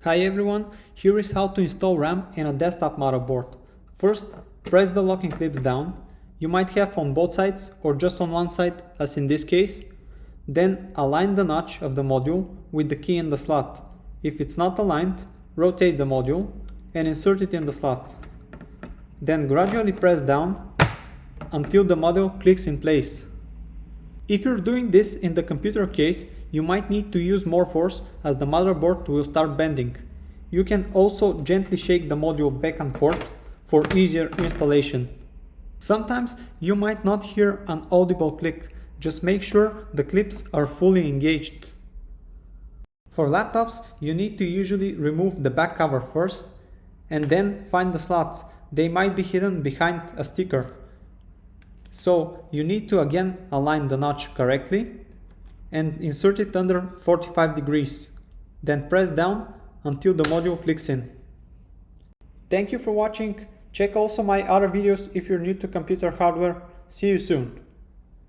Hi everyone, here is how to install RAM in a desktop motherboard. First, press the locking clips down. You might have on both sides or just on one side, as in this case. Then align the notch of the module with the key in the slot. If it's not aligned, rotate the module and insert it in the slot. Then gradually press down until the module clicks in place. If you're doing this in the computer case, you might need to use more force as the motherboard will start bending. You can also gently shake the module back and forth for easier installation. Sometimes you might not hear an audible click, just make sure the clips are fully engaged. For laptops, you need to usually remove the back cover first and then find the slots. They might be hidden behind a sticker. So you need to again align the notch correctly and insert it under 45 degrees. Then press down until the module clicks in. Thank you for watching. Check also my other videos if you're new to computer hardware. See you soon.